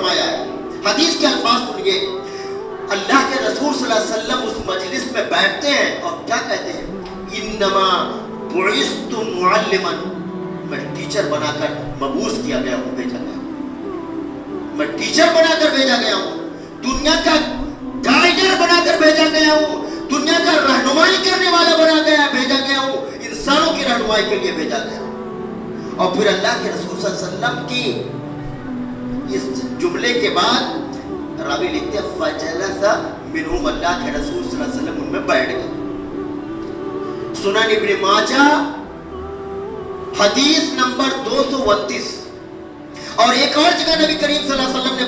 فرمایا ہے. حدیث کے الفاظ سنیے. اللہ کے رسول صلی اللہ علیہ وسلم اس مجلس میں بیٹھتے ہیں اور کیا کہتے ہیں؟ انما بعثت معلما، میں ٹیچر بنا کر مبعوث کیا گیا ہوں، بھیجا گیا ہوں. میں ٹیچر بنا کر بھیجا گیا ہوں، دنیا کا گائیڈر بنا کر بھیجا گیا ہوں، دنیا کا رہنمائی کرنے والا بھیجا گیا ہوں، انسانوں کی رہنمائی کے لیے بھیجا گیا ہوں. اور پھر اللہ کے رسول صلی اللہ علیہ وسلم کی اس جملے کے بعد راوی لکھتے ہیں فجلس منہم، اللہ کے رسول صلی اللہ علیہ وسلم ان میں بیٹھ گئے. سنن ابن ماجہ حدیث نمبر 229. اور ایک اور جگہ نبی کریم صلی اللہ علیہ وسلم نے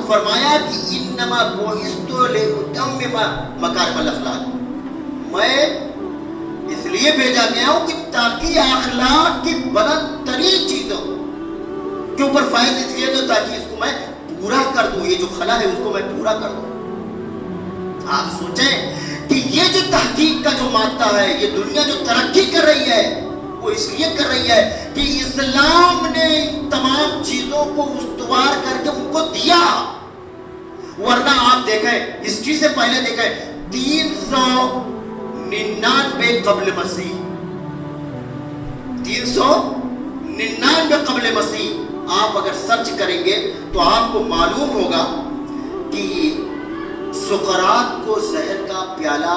فرمایا کہ انما بعثت لاتمم مکارم الاخلاق، میں اس لیے بھیجا گیا ہوں کہ تاکہ اخلاق کی بلند ترین چیزوں کے اوپر فائز اس لیے دو تاکہ اس کو میں پورا کر دوں، یہ جو خلا ہے اس کو میں پورا کر دوں. آپ سوچیں کہ یہ جو تحقیق کا جو مادہ ہے، یہ دنیا جو ترقی کر رہی ہے وہ اس لیے کر رہی ہے کہ اسلام نے تمام چیزوں کو استوار کر کے ان کو دیا. ورنہ آپ دیکھیں ہسٹری سے پہلے دیکھیں 399 قبل مسیح، 399 قبل مسیح آپ اگر سرچ کریں گے تو آپ کو معلوم ہوگا کہ سقراط کو زہر کا پیالہ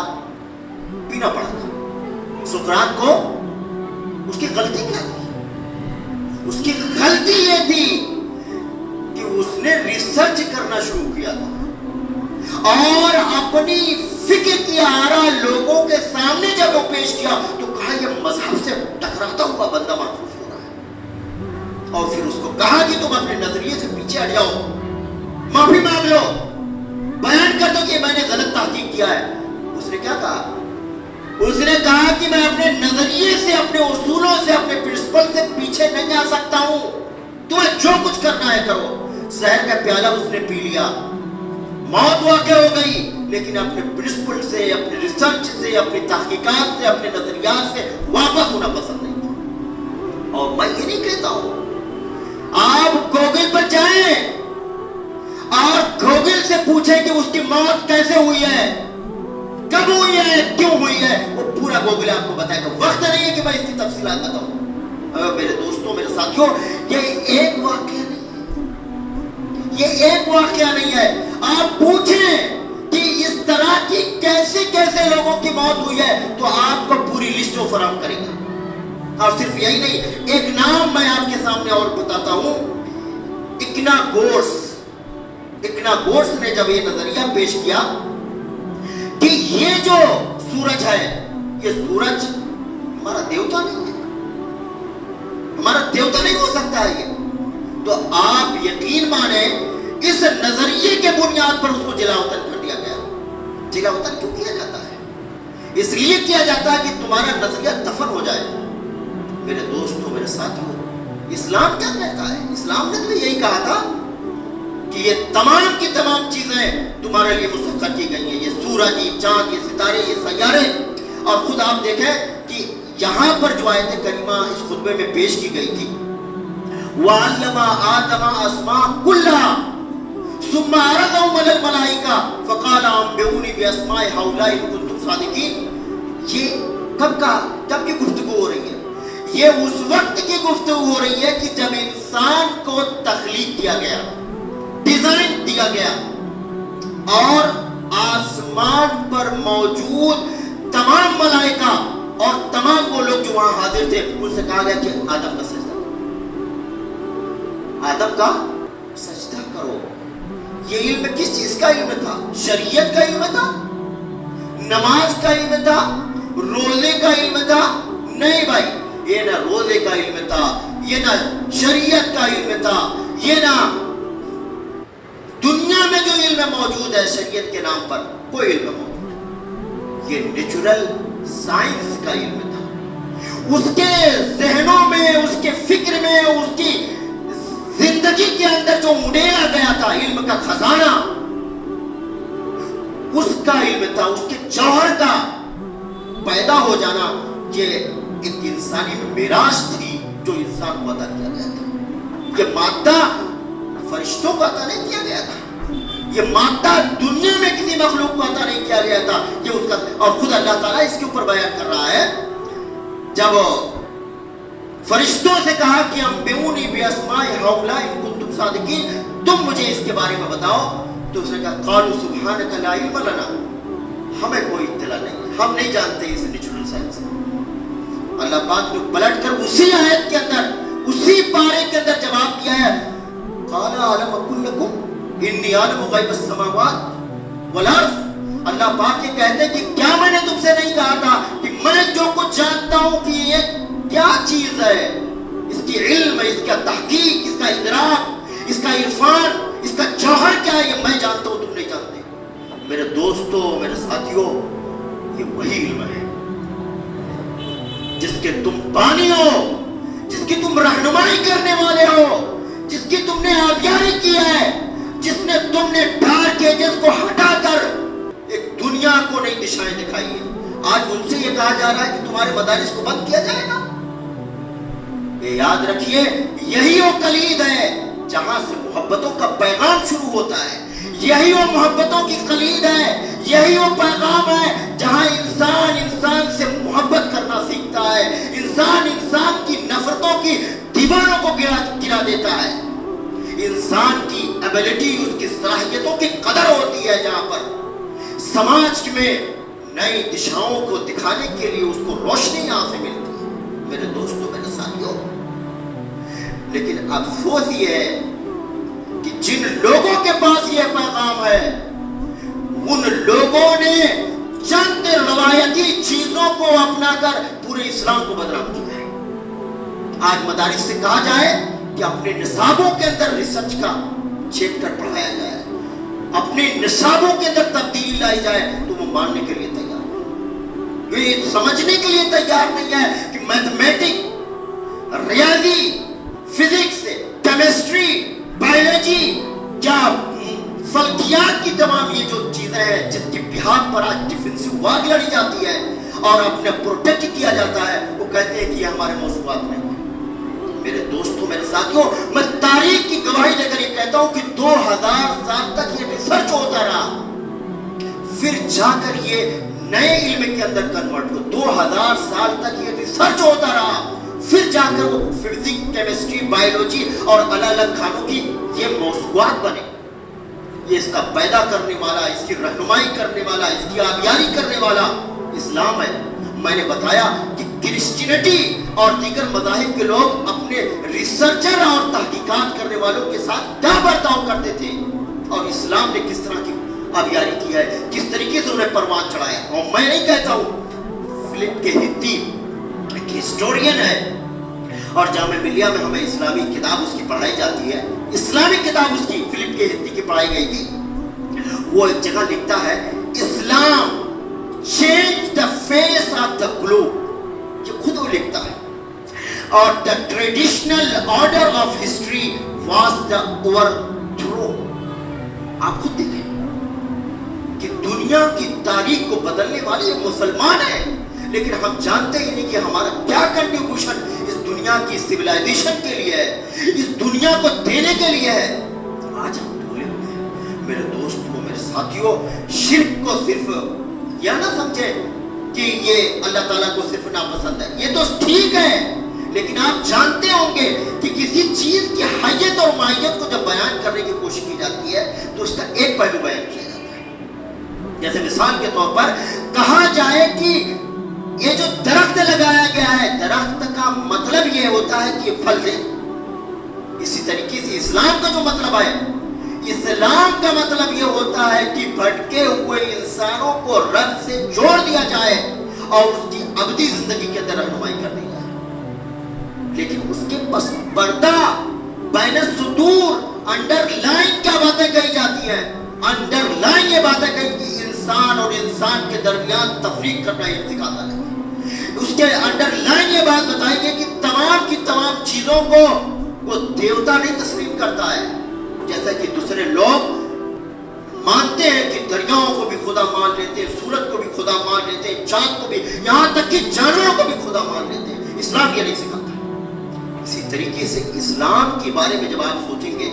پینا پڑا تھا. سقراط کو اس کی غلطی کیا تھی؟ اس کی غلطی یہ تھی کہ اس نے ریسرچ کرنا شروع کیا تھا اور اپنی فکر کی آرا لوگوں کے سامنے جب وہ پیش کیا تو کہا یہ مذہب سے ٹکراتا ہوا بندہ محسوس ہو رہا ہے. اور پھر اس کو کہا کہ تم اپنے نظریے سے پیچھے ہٹ جاؤ، معافی مانگ لو، بیان کر دو کہ میں نے غلط تحقیق کیا ہے. اس نے کیا کہا؟ اس نے کہا کہ میں اپنے نظریے سے، اپنے اصولوں سے، اپنے پرنسپل سے پیچھے نہیں جا سکتا ہوں، تمہیں جو کچھ کرنا ہے کرو. زہر کا پیالہ اس نے پی لیا، موت واقع ہو گئی، لیکن اپنے پرنسپل سے، اپنے ریسرچ سے، اپنی تحقیقات سے، اپنے نظریات سے واپس ہونا پسند نہیں کیا. اور میں یہ نہیں کہتا ہوں، آپ گوگل پر جائیں اور گوگل سے پوچھیں کہ اس کی موت کیسے ہوئی ہے، کب ہوئی ہے، کیوں ہوئی ہے، وہ پورا گوگل آپ کو بتائے گا. وقت نہیں ہے کہ میں اس کی تفصیلات بتاؤں. میرے دوستوں، میرے ساتھیوں، یہ ایک واقعہ نہیں ہے، یہ ایک واقعہ نہیں ہے. آپ پوچھیں کہ اس طرح کی کیسے کیسے لوگوں کی موت ہوئی ہے تو آپ کو پوری لسٹ وہ فراہم کرے گا. اور صرف یہی نہیں، ایک نام میں آپ کے سامنے اور بتاتا ہوں. اکنا گورس نے جب یہ نظریہ پیش کیا کہ یہ جو سورج ہے، یہ سورج ہمارا دیوتا نہیں ہے، ہمارا دیوتا نہیں ہو سکتا ہے یہ، تو آپ یقین مانیں اس نظریے کے بنیاد پر اس کو جلا وطن کر دیا گیا. جلا وطن کیوں کیا جاتا ہے؟ اس لیے کیا جاتا ہے کہ تمہارا نظریہ دفن ہو جائے. میرے دوستوں، میرے ساتھیوں، اسلام کیا کہتا ہے؟ اسلام نے تو یہی کہا تھا کہ یہ تمام کی تمام چیزیں تمہارے لیے مسخر کی گئی ہیں، یہ سورج، یہ چاند، یہ ستارے، یہ سیارے. اور خود آپ دیکھیں کہ یہاں پر جو آیت کریمہ اس خطبے میں پیش کی گئی تھی، وَعَلَّمَ آدَمَ أَسْمَاءَ كُلَّهَا ثُمَّ عَرَضَهُمْ عَلَى الْمَلَائِكَةِ فَقَالَ أَنبِئُونِي بِأَسْمَاءِ هَؤُلَاءِ إِن كُنتُمْ صَادِقِينَ. یہ کب کی گفتگو ہو رہی ہے؟ یہ اس وقت کی گفتگو ہو رہی ہے کہ جب انسان کو تخلیق کیا گیا، ڈیزائن دیا گیا، اور آسمان پر موجود تمام ملائکہ اور تمام وہ لوگ جو وہاں حاضر تھے ان سے کہا گیا کہ آدم کا سجدہ کرو، آدم کا سجدہ کرو. یہ علم کس چیز کا علم تھا؟ شریعت کا علم تھا، نماز کا علم تھا، روزے کا علم تھا؟ نہیں بھائی، یہ نہ روزے کا علم تھا، یہ نہ شریعت کا علم تھا، یہ نہ دنیا میں جو علم موجود ہے شریعت کے نام پر کوئی علم موجود. یہ نیچرل سائنس کا علم تھا. اس کے ذہنوں میں، اس کے فکر میں، اس کی زندگی کے اندر جو اڑیلا گیا تھا علم کا خزانہ، اس کا علم تھا. اس کے جوہر کا پیدا ہو جانا یہ ایک انسانی میراث تھی جو انسان کو عطا کیا گیا تھا. یہ مادہ فرشتوں کو عطا نہیں کیا گیا تھا, یہ مادہ دنیا میں کسی مخلوق کو عطا نہیں کیا گیا تھا. یہ اس کا, اور خود اللہ تعالیٰ اس کے اوپر بیان کر رہا ہے, جب فرشتوں سے کہا کہ انبئونی باسماء ہؤلاء ان کنتم صادقین, تم مجھے اس کے بارے میں بتاؤ, تو اس نے کہا قالوا سبحانک لا علم لنا, ہمیں کوئی اطلاع نہیں, ہم نہیں جانتے اس نیچرل سائنس. اللہ پاک نے پلٹ کر اسی آیت کے اندر, اسی پارے کے اندر جواب دیا ہے, قال علم اقل لکم انی عالم غیب السماوات والارض. اللہ پاک یہ کہتے ہیں کہ کیا میں نے تم سے نہیں کہا تھا کہ میں جو کچھ جانتا ہوں کہ یہ کیا چیز ہے, اس کی علم, اس کا تحقیق, اس کا ادراک, اس کا عرفان, اس کا جوہر کیا ہے, یہ میں جانتا ہوں, تم نہیں جانتے. میرے دوستوں, میرے ساتھیوں, یہ وہی علم ہے جس کے تم بانی ہو, جس کی تم رہنمائی کرنے والے ہو, جس کی تم نے آبیاری کی ہے, جس نے تم نے ڈارک ایجز کو ہٹا کر ایک دنیا کو نئی دشائیں دکھائی ہے. آج ان سے یہ کہا جا رہا ہے کہ تمہارے مدارس کو بند کیا جائے گا. یہ یاد رکھیے, یہی وہ کلید ہے جہاں سے محبتوں کا پیغام شروع ہوتا ہے, یہی وہ محبتوں کی کلید ہے, یہی وہ پیغام ہے جہاں انسان انسان سے محبت کرنا سیکھتا ہے, انسان انسان کی نفرتوں کی دیواروں کو گرا دیتا ہے. انسان کی ایبلٹی, اس کی صلاحیتوں کی قدر ہوتی ہے, جہاں پر سماج میں نئی دشاؤں کو دکھانے کے لیے اس کو روشنی یہاں سے ملتی ہے. میرے دوستوں, میرے ساتھیوں, لیکن افسوس یہ ہے کہ جن لوگوں کے پاس یہ پیغام ہے, ان لوگوں نے چند روایتی چیزوں کو اپنا کر پورے اسلام کو بدنام کیا ہے. آج مدارس سے کہا جائے کہ اپنے نصابوں کے اندر ریسرچ کا چیپٹر پڑھایا جائے, اپنے نصابوں کے اندر تبدیلی لائی جائے, تو وہ ماننے کے لیے تیار ہے. یہ سمجھنے کے لیے تیار نہیں ہے کہ میتھمیٹک, ریاضی, فزکس, کیمسٹری, بایولوجی, کیا فلکیات کی تمام یہ جو چیزیں ہیں جس کی بہاد پر آج ڈیفینسو وار لڑی جاتی ہے اور اپنے پروٹیکٹ کیا جاتا ہے, وہ کہتے ہیں کہ یہ ہمارے موضوعات نہیں. میرے دوستوں, میرے ساتھیوں, میں تاریخ کی گواہی دے کر یہ کہتا ہوں کہ 2000 سال تک یہ ریسرچ ہوتا رہا, پھر جا کر یہ نئے علم کے اندر کنورٹ ہو. 2000 سال تک یہ ریسرچ ہوتا رہا, پھر جا کر وہ فزکس, کیمسٹری, بایولوجی اور الگ الگ کھانوں کی یہ موضوعات بنے. یہ اس کا پیدا کرنے والا, اس کی رہنمائی کرنے والا, اس کی آبیاری کرنے والا اسلام ہے. میں نے بتایا کہ کرسچینٹی اور دیگر مذاہب کے لوگ اپنے ریسرچر اور تحقیقات کرنے والوں کے ساتھ کیا برتاؤ کرتے تھے, اور اسلام نے کس طرح کی آبیاری کی ہے, کس طریقے سے انہیں پروان چڑھایا. اور میں نہیں کہتا ہوں, فلپ کے ہندی ایک ہسٹورین ہے اور جامعہ ملیہ میں ہمیں اسلامی کتاب اس کی پڑھائی جاتی ہے, اسلامی کتاب اس کی فلپ کے ہندی کی پڑھائی گئی تھی. وہ ایک جگہ لکھتا ہے, Islam change the face of the globe, یہ خود وہ لکھتا ہے, اور the traditional order of history was the اوور تھرو. آپ خود دیکھیں کہ دنیا کی تاریخ کو بدلنے والے یہ مسلمان ہیں, لیکن ہم جانتے ہی نہیں کہ ہمارا کیا کنٹریبیوشن اس دنیا کی سویلائزیشن کے لیے ہے, اس دنیا کو دینے کے لیے ہے. آج ہم بھولے ہوئے ہیں. میرے دوستوں, میرے ساتھیوں, شرک کو صرف یہ نہ سمجھے کہ یہ اللہ تعالیٰ کو صرف ناپسند ہے. یہ تو ٹھیک ہے, لیکن آپ جانتے ہوں گے کہ کسی چیز کی حیت اور ماہیت کو جب بیان کرنے کی کوشش کی جاتی ہے تو اس کا ایک پہلو بیان کیا جاتا ہے. جیسے مثال کے طور پر کہا جائے کہ یہ جو درخت لگایا گیا ہے, درخت کا مطلب یہ ہوتا ہے کہ یہ پھل دے. اسی طریقے سے اسلام کا جو مطلب ہے, اسلام کا مطلب یہ ہوتا ہے کہ بھٹکے ہوئے انسانوں کو رب سے جوڑ دیا جائے اور اس کی ابدی زندگی کے اندر رہنمائی کر دی جائے. لیکن اس کے پس پردہ, بین السطور, انڈر لائن کیا باتیں کہی جاتی ہیں؟ انڈر لائن یہ باتیں کہی کہ انسان اور انسان کے درمیان تفریق کرنا یہ سکھاتا ہے. اس کے انڈر لائن یہ بات بتائی گئی کہ تمام کی تمام چیزوں کو وہ دیوتا نہیں تسلیم کرتا ہے. جیسا کہ دوسرے لوگ مانتے ہیں کہ دریاؤں کو بھی خدا مان لیتے ہیں, سورج کو بھی خدا مان لیتے ہیں, چاند کو بھی, یہاں تک کہ جانوروں کو بھی خدا مان لیتے ہیں. اسلام یہ نہیں سکھاتا. اسی طریقے سے اسلام کے بارے میں جب آپ سوچیں گے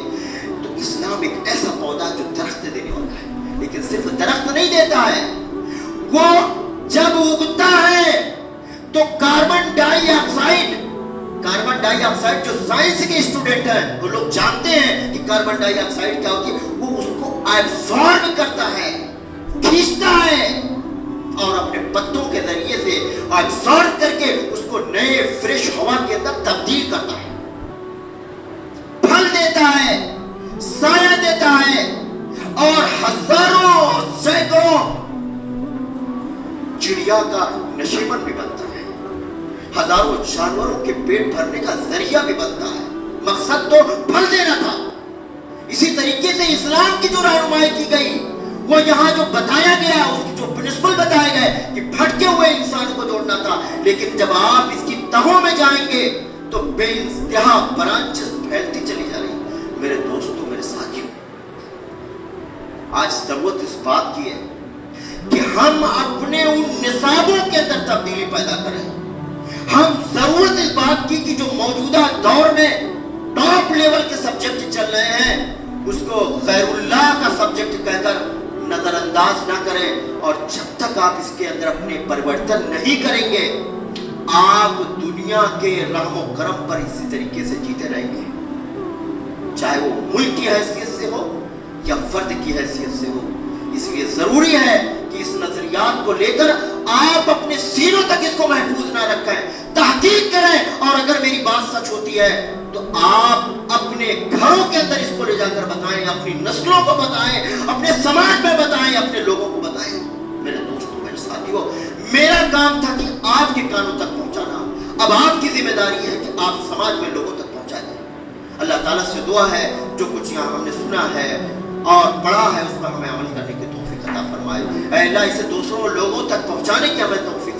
تو اسلام ایک ایسا پودا جو درخت دینے والا ہے، لیکن صرف درخت نہیں دیتا ہے، وہ جب اگتا ہے تو کاربن ڈائی آکسائڈ جو سائنس کے اسٹوڈنٹ ہیں وہ لوگ جانتے ہیں کہ کاربن ڈائی آکسائڈ کیا ہوتی ہے، وہ اس کو ایبزارب کرتا ہے، کھینچتا ہے اور اپنے پتوں کے ذریعے سے ایبزارب کر کے اس کو نئے فریش ہوا کے اندر تبدیل کرتا ہے، پھل دیتا ہے، سایہ دیتا ہے، اور ہزاروں سینکڑوں چڑیا کا نشیمن بھی بنتا ہے، ہزاروں جانوروں کے پیٹ بھرنے کا ذریعہ بھی بنتا ہے۔ مقصد تو پھل دینا تھا۔ اسی طریقے سے اسلام کی جو رہنمائی کی گئی، وہ یہاں جو بتایا گیا، اس کی جو پرنسپل بتائے گئے کہ بھٹکے ہوئے انسان کو جوڑنا تھا، لیکن جب آپ اس کی تہوں میں جائیں گے تو بے انتہا برانچز پھیلتی چلی جا رہی۔ میرے دوستوں، میرے ساتھیوں، آج ضرورت اس بات کی ہے کہ ہم اپنے ان نصابوں کے اندر تبدیلی پیدا کریں۔ ہم ضرورت اس بات کی کہ جو موجودہ دور میں ٹاپ لیول کے سبجیکٹ چل رہے ہیں، اس کو غیر اللہ کا سبجیکٹ کہہ کر نظر انداز نہ کریں، اور جب تک آپ اس کے اندر اپنے پریورتن نہیں کریں گے، آپ دنیا کے رحم و کرم پر اسی طریقے سے جیتے رہیں گے، چاہے وہ ملک کی حیثیت سے ہو یا فرد کی حیثیت سے ہو۔ اس لیے ضروری ہے کہ اس نظریات کو لے کر آپ اپنے سینوں تک اس کو محفوظ نہ رکھیں، تحقیق کریں، اور اگر میری بات سچ ہوتی ہے تو آپ اپنے گھروں کے اندر اس کو لے جا کر بتائیں، اپنی نسلوں کو بتائیں، اپنے سماج میں بتائیں، اپنے لوگوں کو بتائیں۔ میرے دوستوں، میرے ساتھیوں، میرا کام تھا کہ آپ کے کانوں تک پہنچانا، اب آپ کی ذمہ داری ہے کہ آپ سماج میں لوگوں تک پہنچا دیں۔ اللہ تعالیٰ سے دعا ہے جو کچھ یہاں ہم نے سنا ہے اور پڑھا ہے، اس پر ہمیں عمل کرنے کی توفیق عطا فرمائے۔ اے اللہ، اسے دوسروں لوگوں تک پہنچانے کی ہمیں توفیق